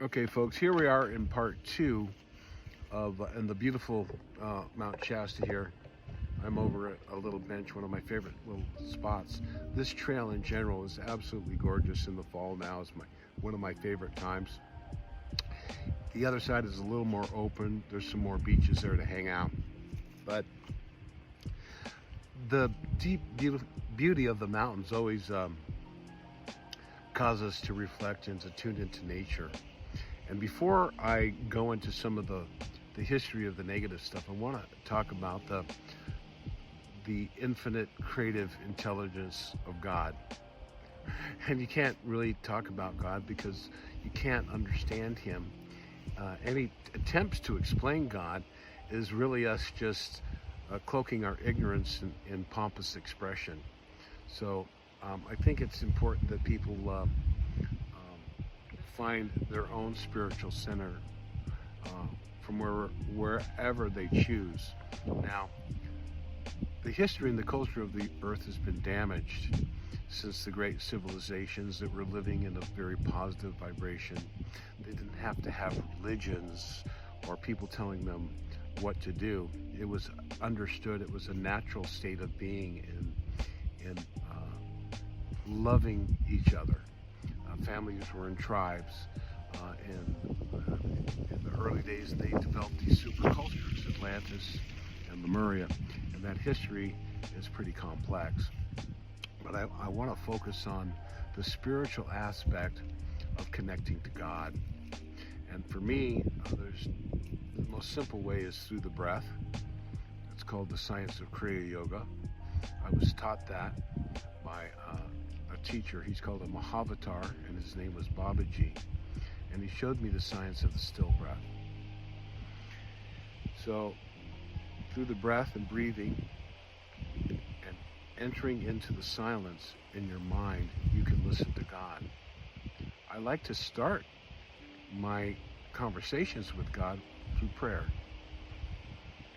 Okay, folks, here we are in part two of in the beautiful Mount Shasta here. I'm over at a little bench, one of my favorite little spots. This trail in general is absolutely gorgeous in the fall now. It's one of my favorite times. The other side is a little more open. There's some more beaches there to hang out. But the deep beauty of the mountains always cause us to reflect and to tune into nature. And before I go into some of the history of the negative stuff, I want to talk about the infinite creative intelligence of God. And you can't really talk about God because you can't understand him. Any attempts to explain God is really us just cloaking our ignorance in pompous expression. So I think it's important that people find their own spiritual center from wherever they choose. Now, the history and the culture of the earth has been damaged since the great civilizations that were living in a very positive vibration. They didn't have to have religions or people telling them what to do. It was understood, it was a natural state of being in loving each other. Families were in tribes, and in the early days they developed these super cultures, Atlantis and Lemuria, and that history is pretty complex. But I want to focus on the spiritual aspect of connecting to God. And for me, there's the most simple way is through the breath. It's called the science of Kriya Yoga. I was taught that by a teacher. He's called a Mahavatar, and his name was Babaji. And he showed me the science of the still breath. So through the breath and breathing and entering into the silence in your mind, you can listen to God. I like to start my conversations with God through prayer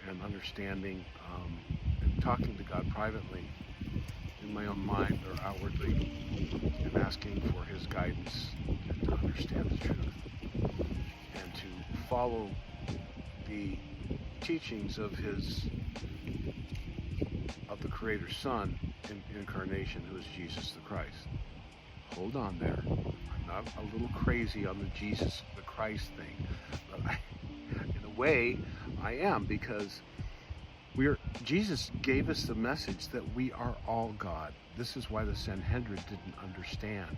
and understanding and talking to God privately in my own mind or outwardly, and asking for his guidance and to understand the truth and to follow the teachings of the Creator's Son in incarnation, who is Jesus the Christ. Hold on there. I'm not a little crazy on the Jesus the Christ thing, but in a way I am, because Jesus gave us the message that we are all God. This is why the Sanhedrin didn't understand.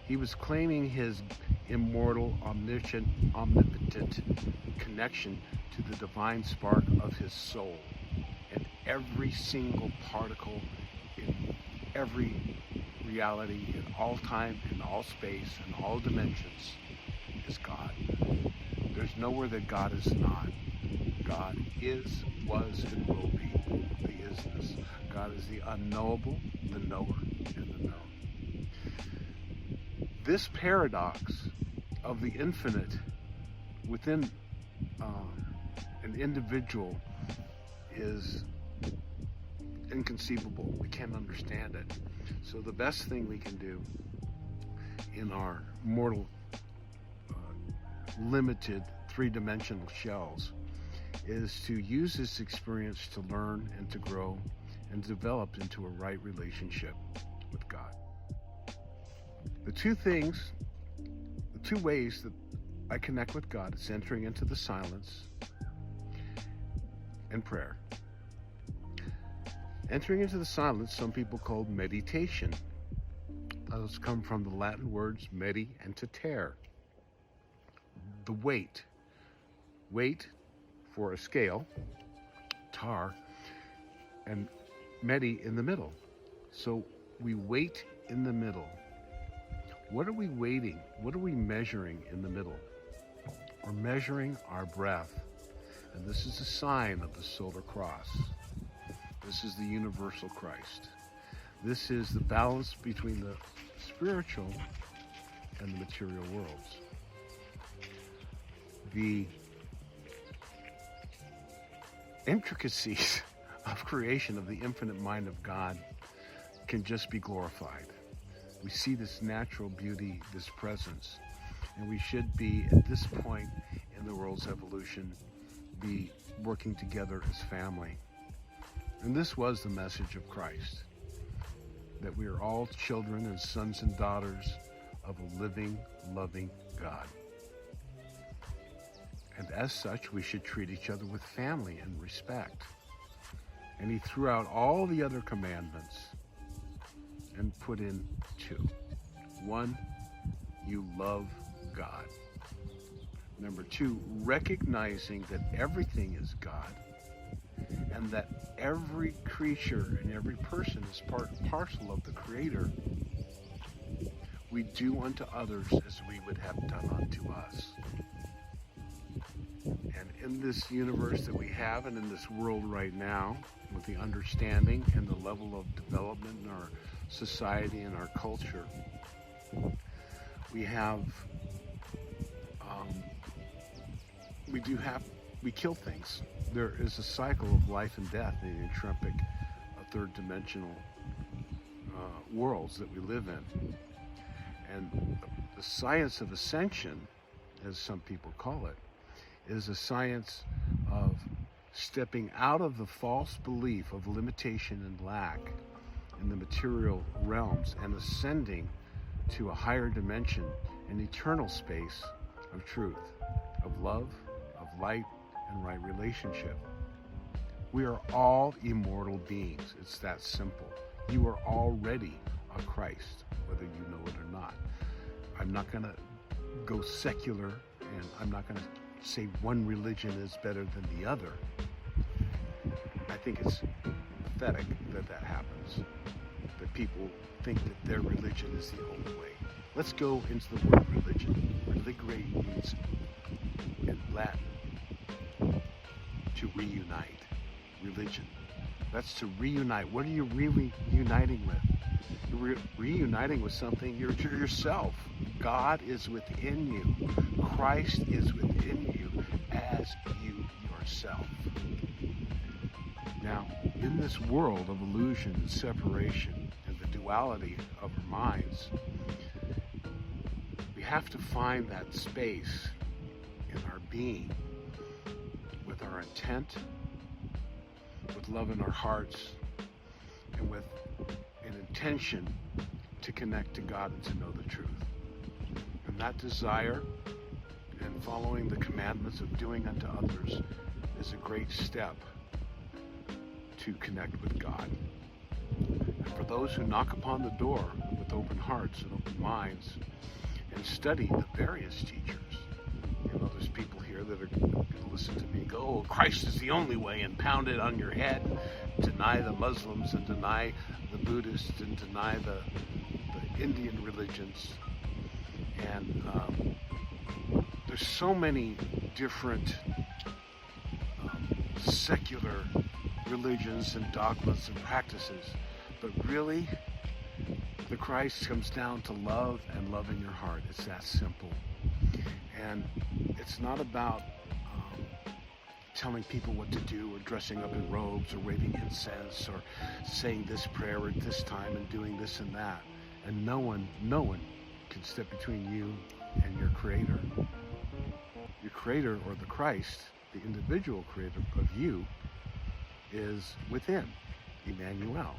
He was claiming his immortal, omniscient, omnipotent connection to the divine spark of his soul. And every single particle in every reality, in all time, in all space, in all dimensions, is God. There's nowhere that God is not. God is, was, and will be the isness. God is the unknowable, the knower, and the known. This paradox of the infinite within an individual is inconceivable. We can't understand it. So the best thing we can do in our mortal, limited, three-dimensional shells is to use this experience to learn and to grow and develop into a right relationship with God. The two ways that I connect with God is entering into the silence and prayer. Entering into the silence, some people call meditation. Those come from the Latin words medi and to tear. The weight for a scale, tar, and medi in the middle. So we wait in the middle. What are we waiting? What are we measuring in the middle? We're measuring our breath. And this is a sign of the solar cross. This is the universal Christ. This is the balance between the spiritual and the material worlds. The intricacies of creation, of the infinite mind of God, can just be glorified. We see this natural beauty, this presence. And we should be, at this point in the world's evolution, be working together as family. And this was the message of Christ, that we are all children and sons and daughters of a living, loving God. And as such, we should treat each other with family and respect. And he threw out all the other commandments and put in 2. 1, you love God. Number 2, recognizing that everything is God and that every creature and every person is part and parcel of the Creator. We do unto others as we would have done unto us. And in this universe that we have and in this world right now, with the understanding and the level of development in our society and our culture, we have, we kill things. There is a cycle of life and death in the entropic, third dimensional worlds that we live in. And the science of ascension, as some people call it, is a science of stepping out of the false belief of limitation and lack in the material realms and ascending to a higher dimension, an eternal space of truth, of love, of light, and right relationship. We are all immortal beings. It's that simple. You are already a Christ, whether you know it or not. I'm not going to go secular, and I'm not going to say one religion is better than the other. I think it's pathetic that that happens, that people think that their religion is the only way. Let's go into the word religion. Religare means in Latin to reunite. Religion. That's to reunite. What are you reuniting with? You're reuniting with something. You're yourself. God is within you. Christ is within you as you yourself. Now, in this world of illusion and separation and the duality of our minds, we have to find that space in our being with our intent, with love in our hearts, and with an intention to connect to God and to know the truth. And that desire and following the commandments of doing unto others is a great step to connect with God. And for those who knock upon the door with open hearts and open minds and study the various teachers, there's people here that are going to listen to me go, oh, Christ is the only way, and pound it on your head, deny the Muslims and deny the Buddhists and deny the Indian religions. And there's so many different secular religions and dogmas and practices, but really the Christ comes down to love and love in your heart. It's that simple. And it's not about telling people what to do or dressing up in robes or waving incense or saying this prayer at this time and doing this and that. And no one can step between you and your Creator. Your Creator, or the Christ, the individual Creator of you, is within. Emmanuel.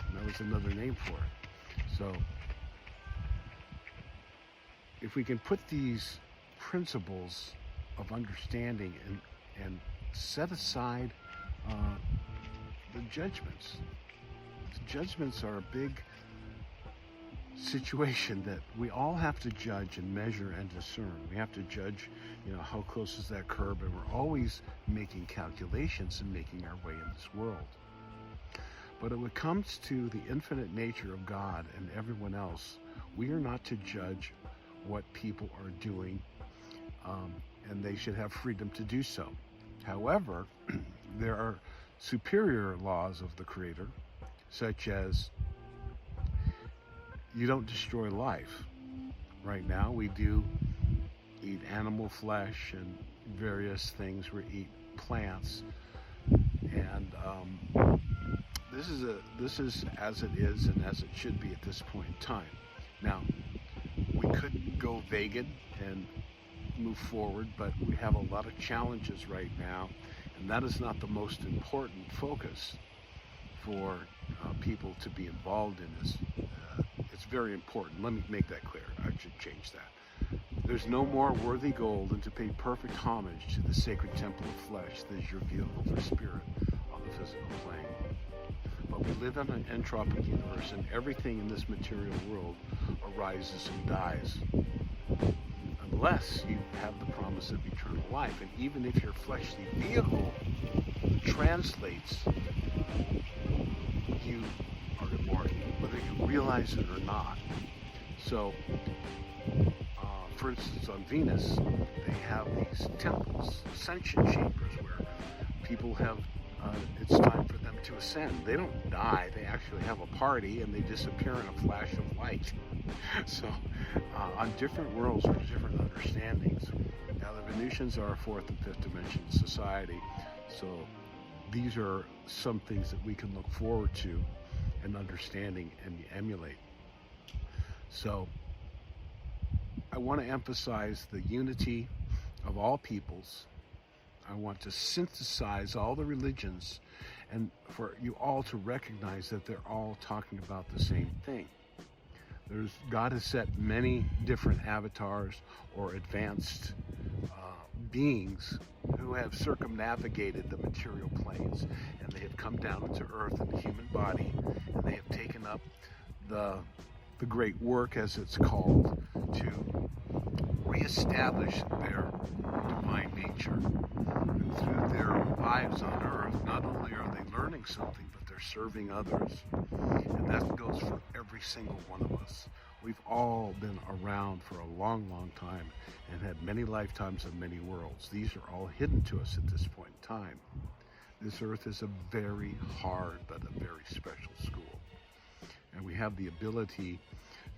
And that was another name for it. So if we can put these principles of understanding and set aside the judgments. The judgments are a big situation that we all have to judge and measure and discern. We have to judge, how close is that curb, and we're always making calculations and making our way in this world. But when it comes to the infinite nature of God and everyone else, we are not to judge what people are doing, and they should have freedom to do so. However, there are superior laws of the Creator, such as you don't destroy life. Right now, we do eat animal flesh and various things. We eat plants, and this is as it is and as it should be at this point in time. Now, we could go go vegan and move forward, but we have a lot of challenges right now, and that is not the most important focus for people to be involved in this. It's very important. Let me make that clear. I should change that. There's no more worthy goal than to pay perfect homage to the sacred temple of flesh that is your vehicle for spirit on the physical plane. But we live in an entropic universe, and everything in this material world arises and dies, unless you have the promise of eternal life. And even if your fleshly vehicle translates, you are immortal, whether you realize it or not. So, for instance, on Venus, they have these temples, ascension chambers, where people have, it's time for them to ascend. They don't die, they actually have a party, and they disappear in a flash of light. So, on different worlds, there's different understandings. Now, the Venusians are a fourth and fifth dimension society, so these are some things that we can look forward to and understanding and emulate. So, I want to emphasize the unity of all peoples. I want to synthesize all the religions, and for you all to recognize that they're all talking about the same thing. God has set many different avatars or advanced beings who have circumnavigated the material planes, and they have come down into earth in the human body, and they have taken up the great work, as it's called, to reestablish their divine nature. And through their lives on earth, not only are they learning something, but they're serving others. And that goes for every single one of us. We've all been around for a long, long time and had many lifetimes of many worlds. These are all hidden to us at this point in time. This earth is a very hard but a very special school. And we have the ability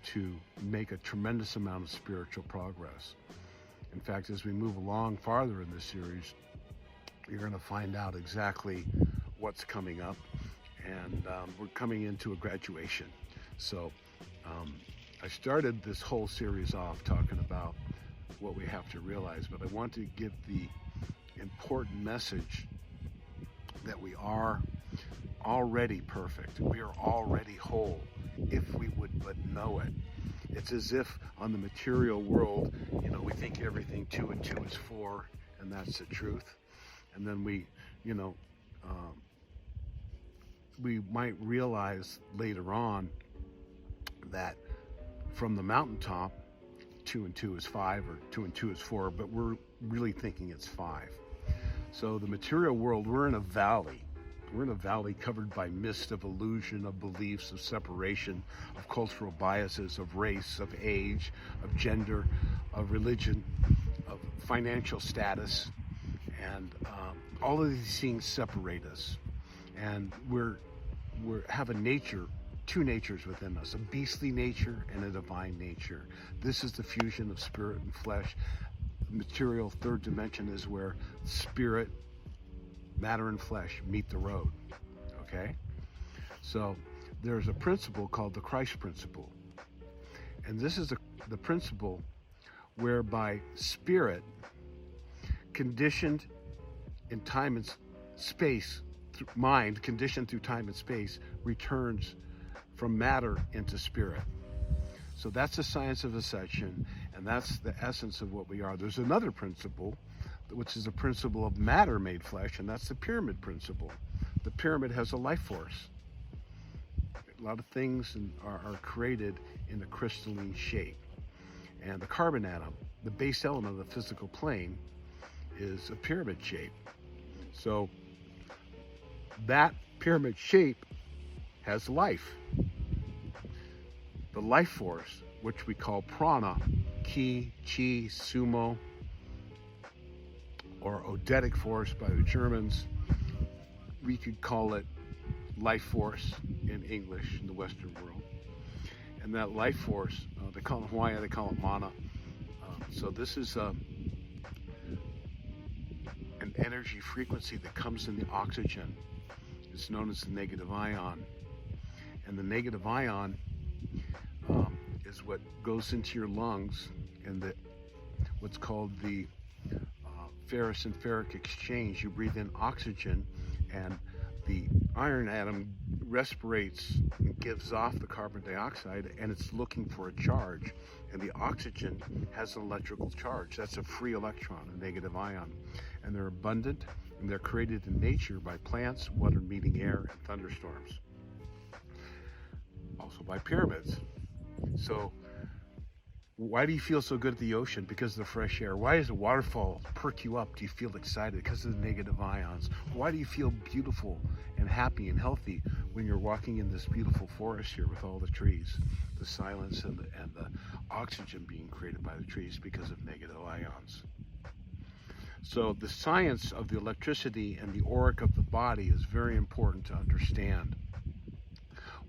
to make a tremendous amount of spiritual progress. In fact, as we move along farther in this series, you're going to find out exactly what's coming up. And we're coming into a graduation. So I started this whole series off talking about what we have to realize, but I want to give the important message that we are already perfect. We are already whole, if we would but know it. It's as if on the material world, we think everything 2 and 2 is 4, and that's the truth. And then we might realize later on that from the mountaintop, 2 and 2 is 5, or 2 and 2 is 4, but we're really thinking it's 5. So the material world, we're in a valley. We're in a valley covered by mist of illusion, of beliefs, of separation, of cultural biases, of race, of age, of gender, of religion, of financial status. And all of these things separate us. And we have a nature, 2 natures within us, a beastly nature and a divine nature. This is the fusion of spirit and flesh. The material 3rd dimension is where spirit, matter, and flesh meet the road. Okay? So there's a principle called the Christ principle. And this is the principle whereby spirit, conditioned in time and space, mind conditioned through time and space, returns from matter into spirit. So that's the science of ascension, and that's the essence of what we are. There's another principle, which is the principle of matter made flesh, and that's the pyramid principle. The pyramid has a life force. A lot of things are created in a crystalline shape. And the carbon atom, the base element of the physical plane, is a pyramid shape. So that pyramid shape has life. The life force, which we call prana, ki, chi, sumo, or odetic force by the Germans. We could call it life force in English in the Western world. And that life force, they call it Hawaii, they call it mana. So this is an energy frequency that comes in the oxygen. It's known as the negative ion. And the negative ion is what goes into your lungs in the what's called the ferrous and ferric exchange. You breathe in oxygen, and the iron atom respirates and gives off the carbon dioxide, and it's looking for a charge. And the oxygen has an electrical charge. That's a free electron, a negative ion. And they're abundant, and they're created in nature by plants, water meeting air, and thunderstorms. Also by pyramids. So why do you feel so good at the ocean? Because of the fresh air. Why does a waterfall perk you up? Do you feel excited? Because of the negative ions. Why do you feel beautiful and happy and healthy when you're walking in this beautiful forest here with all the trees, the silence and the oxygen being created by the trees because of negative ions? So the science of the electricity and the auric of the body is very important to understand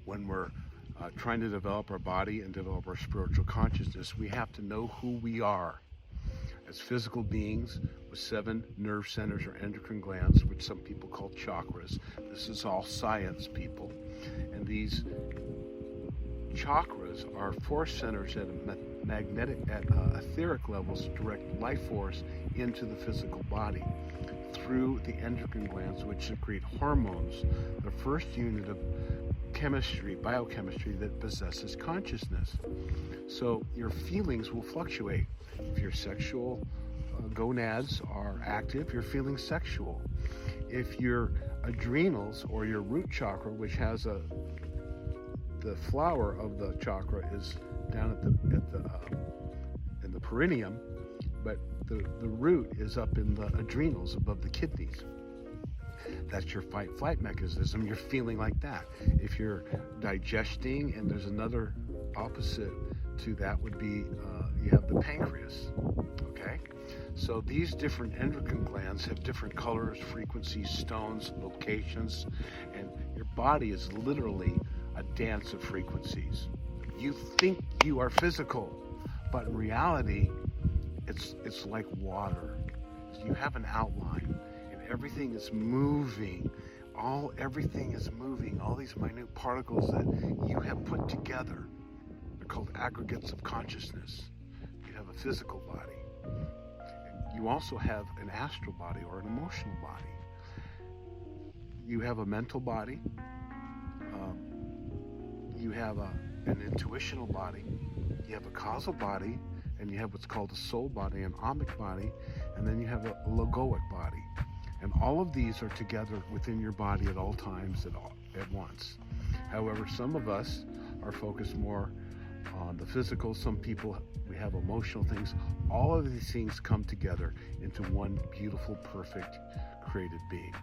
when we're trying to develop our body and develop our spiritual consciousness. We have to know who we are as physical beings with 7 nerve centers or endocrine glands, which some people call chakras. This is all science, people. And these chakras are force centers at etheric levels, direct life force into the physical body through the endocrine glands, which secrete hormones, the first unit of biochemistry that possesses consciousness. So your feelings will fluctuate. If your sexual gonads are active, you're feeling sexual. If your adrenals or your root chakra, which has the flower of the chakra is down in the perineum, but the root is up in the adrenals above the kidneys. That's your fight-flight mechanism. You're feeling like that. If you're digesting, and there's another opposite to that would be you have the pancreas. Okay? So these different endocrine glands have different colors, frequencies, stones, locations, and your body is literally a dance of frequencies. You think you are physical, but in reality, it's like water. You have an outline. Everything is moving. Everything is moving. All these minute particles that you have put together, they're called aggregates of consciousness. You have a physical body. You also have an astral body or an emotional body. You have a mental body. You have an intuitional body. You have a causal body, and you have what's called a soul body, an omic body, and then you have a logoic body. And all of these are together within your body at all times at once. However, some of us are focused more on the physical. Some people, we have emotional things. All of these things come together into one beautiful, perfect, created being.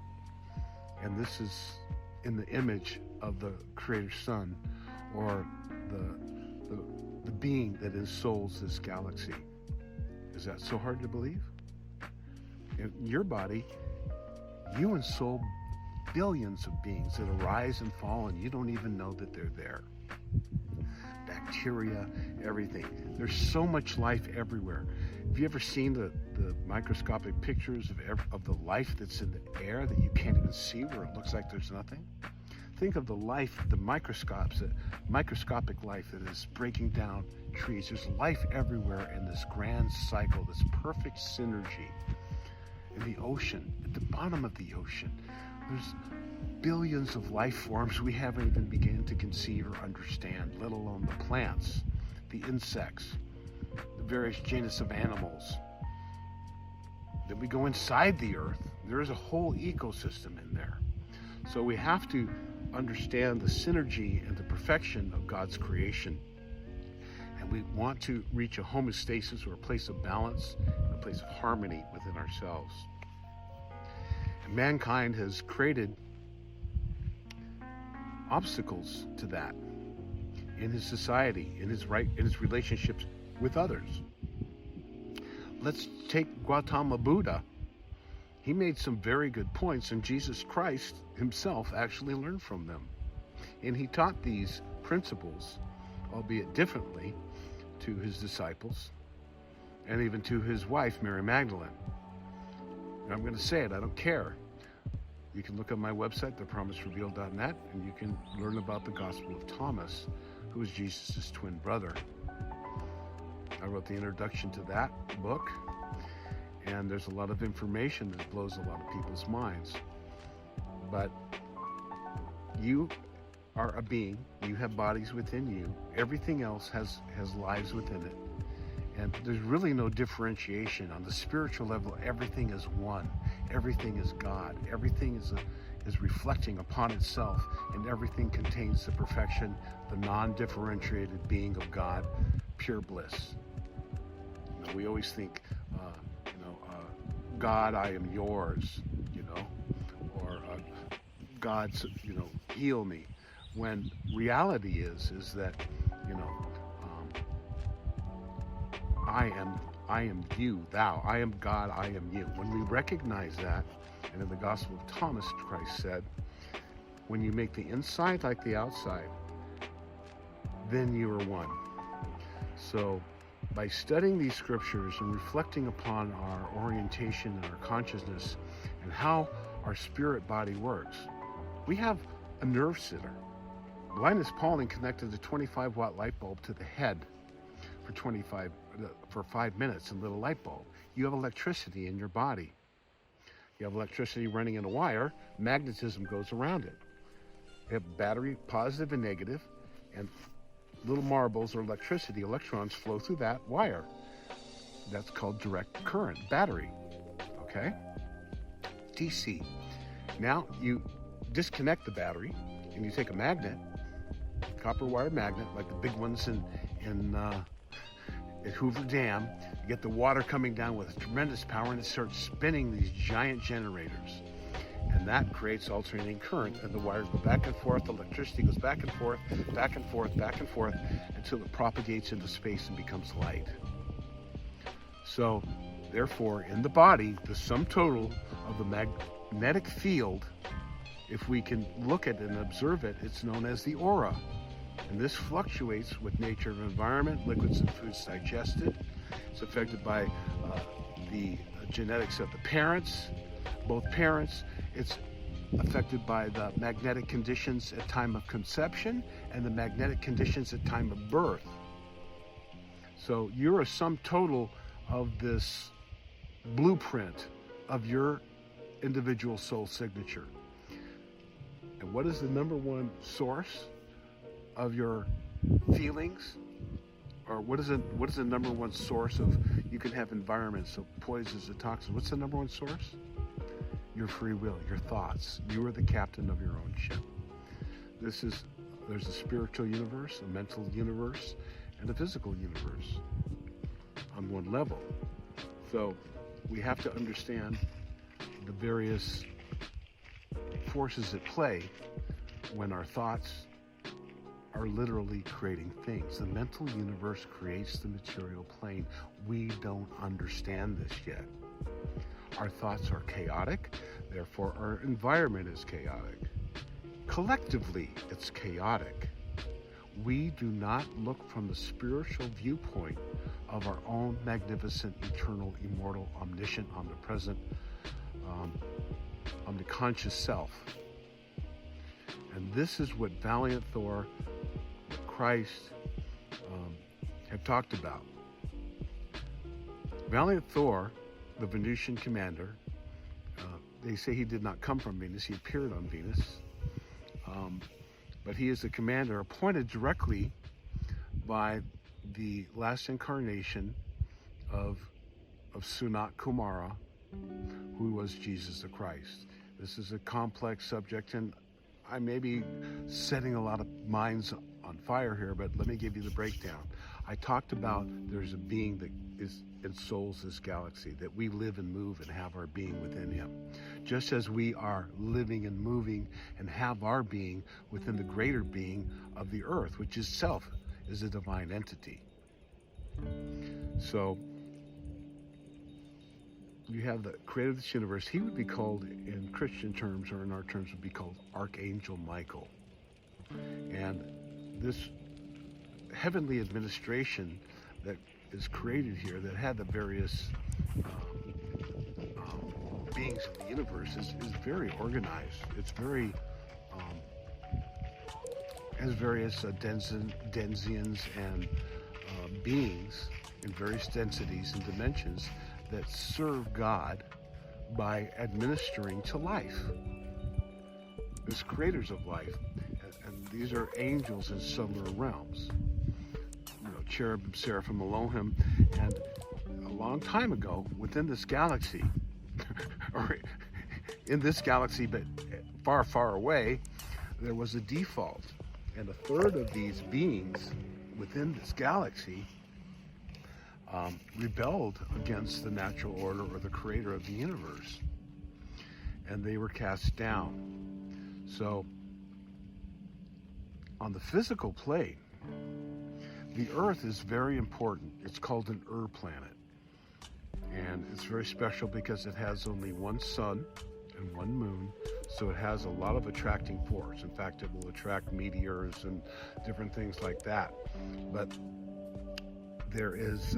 And this is in the image of the Creator Son, or the being that ensouls this galaxy. Is that so hard to believe? In your body, you ensoul billions of beings that arise and fall, and you don't even know that they're there. Bacteria, everything. There's so much life everywhere. Have you ever seen the microscopic pictures of the life that's in the air that you can't even see, where it looks like there's nothing? Think of the life, the microscopic life that is breaking down trees. There's life everywhere in this grand cycle, this perfect synergy. In the ocean, at the bottom of the ocean, there's billions of life forms we haven't even begun to conceive or understand, let alone the plants, the insects, the various genus of animals. Then we go inside the earth. There is a whole ecosystem in there. So we have to understand the synergy and the perfection of God's creation. And we want to reach a homeostasis, or a place of balance, a place of harmony within ourselves. And mankind has created obstacles to that in his society, in his relationships with others. Let's take Gautama Buddha. He made some very good points, and Jesus Christ himself actually learned from them. And he taught these principles, albeit differently, to his disciples, and even to his wife, Mary Magdalene. And I'm going to say it, I don't care. You can look on my website, thepromiserevealed.net, and you can learn about the Gospel of Thomas, who is Jesus' twin brother. I wrote the introduction to that book, and there's a lot of information that blows a lot of people's minds. But you are a being. You have bodies within you. Everything else has lives within it. And there's really no differentiation. On the spiritual level, everything is one. Everything is God. Everything is reflecting upon itself, and everything contains the perfection, the non-differentiated being of God, pure bliss. We always think, God, I am yours, or God's, heal me. When reality is that, I am you, thou. I am God, I am you. When we recognize that, and in the Gospel of Thomas, Christ said, when you make the inside like the outside, then you are one. So by studying these scriptures and reflecting upon our orientation and our consciousness and how our spirit body works, we have a nerve center. Linus Pauling connected a 25-watt light bulb to the head for 5 minutes, a little light bulb. You have electricity in your body. You have electricity running in a wire, magnetism goes around it. You have battery, positive and negative, and little marbles or electricity, electrons flow through that wire. That's called direct current, battery, okay? DC. Now you disconnect the battery and you take a magnet, copper wire magnet, like the big ones at Hoover Dam. You get the water coming down with tremendous power, and it starts spinning these giant generators. And that creates alternating current, and the wires go back and forth, electricity goes back and forth, back and forth, back and forth, until it propagates into space and becomes light. So, therefore, in the body, the sum total of the magnetic field, if we can look at it and observe it, it's known as the aura. And this fluctuates with nature of environment, liquids and foods digested. It's affected by the genetics of the parents, both parents. It's affected by the magnetic conditions at time of conception and the magnetic conditions at time of birth. So you're a sum total of this blueprint of your individual soul signature. And what is the number one source of your feelings? Or what is the number one source of, you can have environments of poisons and toxins. What's the number one source? Your free will, your thoughts. You are the captain of your own ship. There's a spiritual universe, a mental universe, and a physical universe on one level. So we have to understand the various forces at play when our thoughts are literally creating things. The mental universe creates the material plane. We don't understand this yet. Our thoughts are chaotic, therefore our environment is chaotic. Collectively, it's chaotic. We do not look from the spiritual viewpoint of our own magnificent, eternal, immortal, omniscient, omnipresent, omniconscious self. And this is what Valiant Thor, Christ, have talked about. Valiant Thor, the Venusian commander, they say he did not come from Venus, he appeared on Venus, but he is the commander appointed directly by the last incarnation of Sunat Kumara, who was Jesus the Christ. This is a complex subject, and I may be setting a lot of minds on fire here, but let me give you the breakdown. I talked about there's a being that ensouls this galaxy, that we live and move and have our being within him. Just as we are living and moving and have our being within the greater being of the earth, which itself is a divine entity. So you have the creator of this universe. He would be called, in Christian terms or in our terms, would be called Archangel Michael. And this heavenly administration that is created here, that had the various beings of the universe, is very organized. It's very has various denzians and beings in various densities and dimensions that serve God by administering to life. There's creators of life, and these are angels in similar realms. Cherubim, seraphim, Elohim, and a long time ago, within this galaxy, or in this galaxy, but far, far away, there was a default, and a third of these beings within this galaxy rebelled against the natural order or the creator of the universe, and they were cast down. So, on the physical plane, the Earth is very important. It's called an planet. And it's very special because it has only one sun and one moon, so it has a lot of attracting force. In fact, it will attract meteors and different things like that. But there is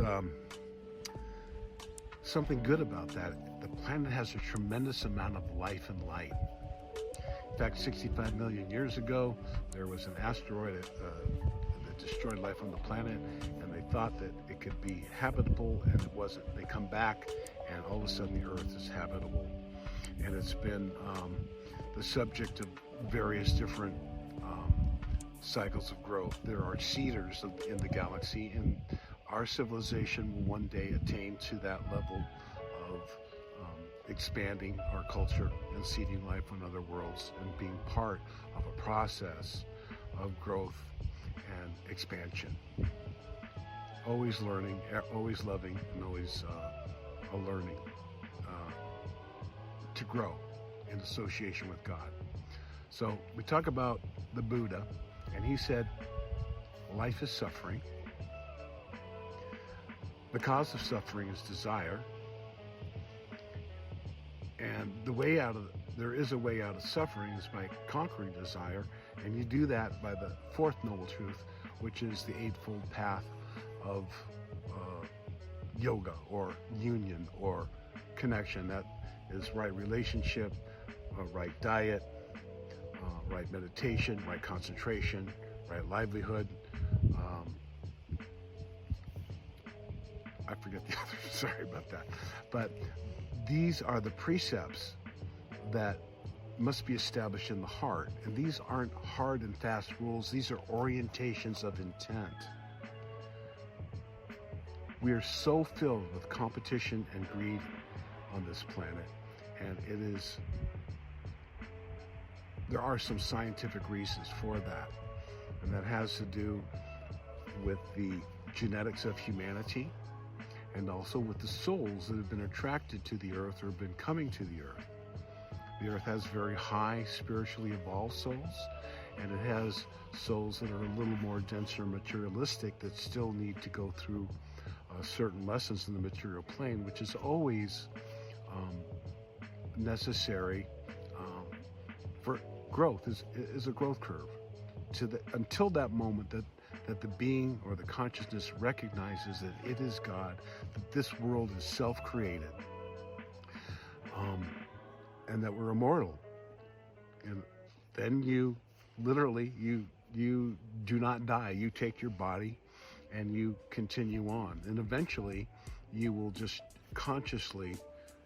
something good about that. The planet has a tremendous amount of life and light. In fact, 65 million years ago, there was an asteroid that destroyed life on the planet, and they thought that it could be habitable, and it wasn't. They come back, and all of a sudden the Earth is habitable. And it's been the subject of various different cycles of growth. There are seeders in the galaxy, and our civilization will one day attain to that level of expanding our culture and seeding life on other worlds and being part of a process of growth and expansion. Always learning, always loving, and always learning to grow in association with God. So we talk about the Buddha, and he said, life is suffering. The cause of suffering is desire. And there is a way out of suffering is by conquering desire. And you do that by the fourth noble truth, which is the eightfold path of yoga or union or connection. That is right relationship, right diet, right meditation, right concentration, right livelihood. I forget the others, sorry about that. But these are the precepts that must be established in the heart. And these aren't hard and fast rules. These are orientations of intent. We are so filled with competition and greed on this planet. And there are some scientific reasons for that. And that has to do with the genetics of humanity, and also with the souls that have been attracted to the earth or have been coming to the earth. The earth has very high spiritually evolved souls, and it has souls that are a little more denser materialistic that still need to go through certain lessons in the material plane, which is always necessary for growth, is a growth curve until that moment that the being or the consciousness recognizes that it is God, that this world is self-created, and that we're immortal. And then you literally, you do not die. You take your body and you continue on. And eventually you will just consciously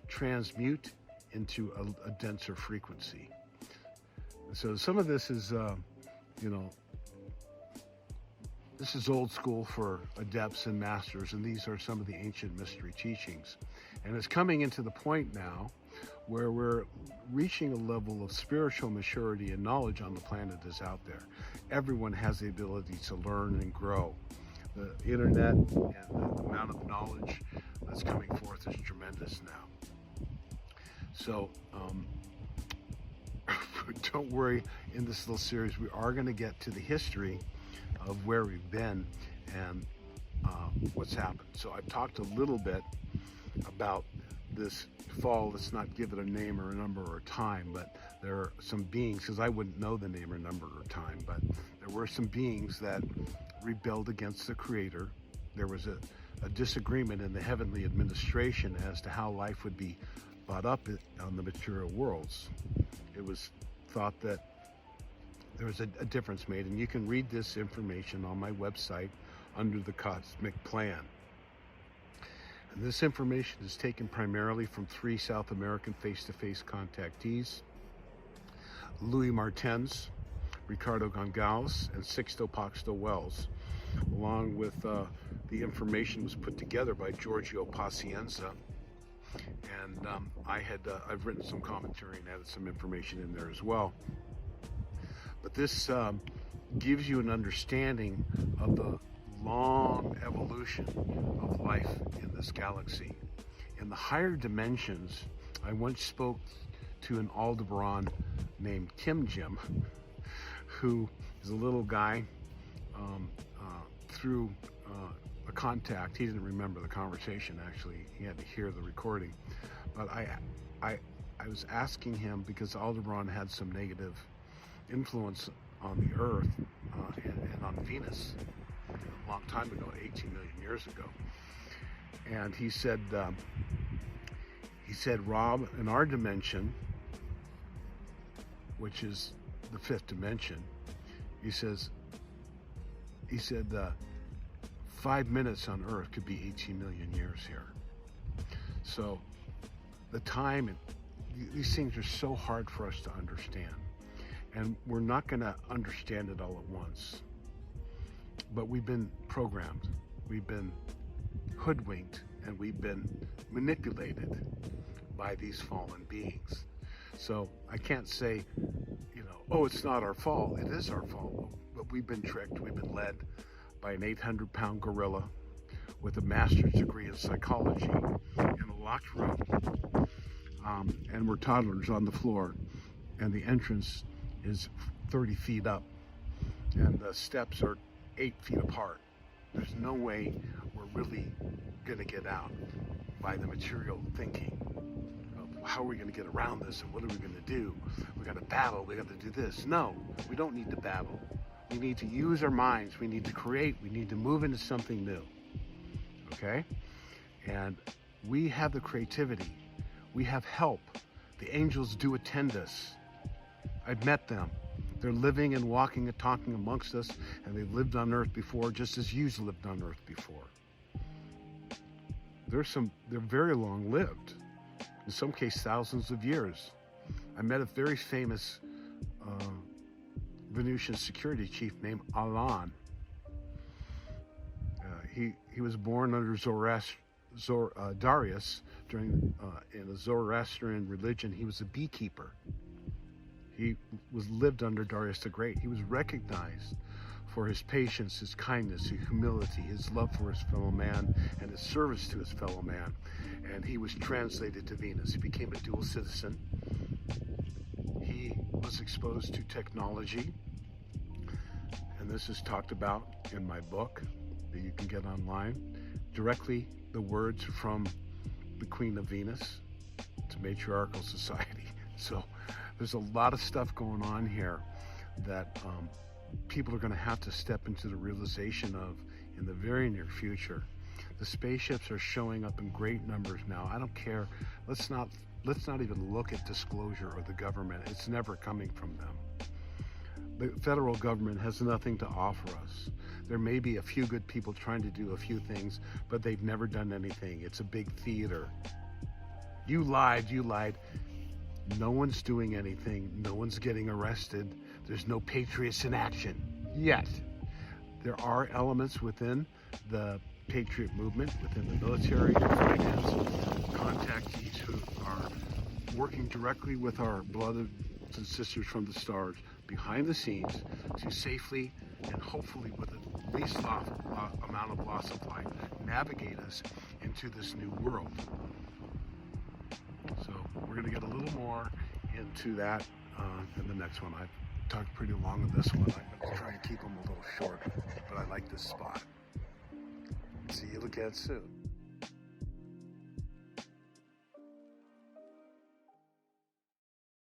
transmute into a denser frequency. So some of this is, this is old school for adepts and masters, and these are some of the ancient mystery teachings. And it's coming into the point now where we're reaching a level of spiritual maturity and knowledge on the planet is out there. Everyone has the ability to learn and grow. The internet and the amount of knowledge that's coming forth is tremendous now. So don't worry, in this little series we are going to get to the history of where we've been and what's happened. So I've talked a little bit about this fall. Let's not give it a name or a number or a time, but there are some beings, because I wouldn't know the name or number or time, but there were some beings that rebelled against the Creator. There was a disagreement in the heavenly administration as to how life would be brought up on the material worlds. It was thought that there was a difference made, and you can read this information on my website under the Cosmic Plan. And this information is taken primarily from 3 South American face-to-face contactees: Louis Martens, Ricardo Gonzalez, and Sixto Paxto Wells. Along with the information was put together by Giorgio Pacienza, and I've written some commentary and added some information in there as well. But this gives you an understanding of the long evolution of life in this galaxy. In the higher dimensions, I once spoke to an Aldebaran named Tim Jim, who is a little guy through a contact. He didn't remember the conversation, actually. He had to hear the recording. But I was asking him, because Aldebaran had some negative influence on the Earth and on Venus a long time ago, 18 million years ago. And he said, Rob, in our dimension, which is the 5th dimension, he said 5 minutes on Earth could be 18 million years here. So the time, these things are so hard for us to understand. And we're not going to understand it all at once. But we've been programmed, we've been hoodwinked, and we've been manipulated by these fallen beings. So I can't say, oh, it's not our fault. It is our fault. But we've been tricked, we've been led by an 800-pound gorilla with a master's degree in psychology in a locked room. And we're toddlers on the floor, and the entrance is 30 feet up, and the steps are 8 feet apart. There's no way we're really going to get out by the material thinking of how are we going to get around this, and what are we going to do? We got to battle, we got to do this. No, we don't need to battle. We need to use our minds, we need to create, we need to move into something new. Okay? And we have the creativity, we have help. The angels do attend us. I've met them. They're living and walking and talking amongst us, and they've lived on Earth before, just as you've lived on Earth before. They're very long-lived. In some cases, thousands of years. I met a very famous Venusian security chief named Alan. He was born under Darius during in the Zoroastrian religion. He was a beekeeper. He lived under Darius the Great. He was recognized for his patience, his kindness, his humility, his love for his fellow man, and his service to his fellow man. And he was translated to Venus. He became a dual citizen. He was exposed to technology, and this is talked about in my book that you can get online. Directly, the words from the Queen of Venus to matriarchal society. So there's a lot of stuff going on here that people are going to have to step into the realization of in the very near future. The spaceships are showing up in great numbers now. I don't care. Let's not even look at disclosure or the government. It's never coming from them. The federal government has nothing to offer us. There may be a few good people trying to do a few things, but they've never done anything. It's a big theater. You lied. No one's doing anything. No one's getting arrested. There's no patriots in action yet. There are elements within the patriot movement, within the military, finance, contactees who are working directly with our brothers and sisters from the stars behind the scenes to safely and hopefully with the least amount of loss of life navigate us into this new world. So we're going to get a little more into that in the next one. I've talked pretty long on this one. I'm going to try and keep them a little short, but I like this spot. See you again soon.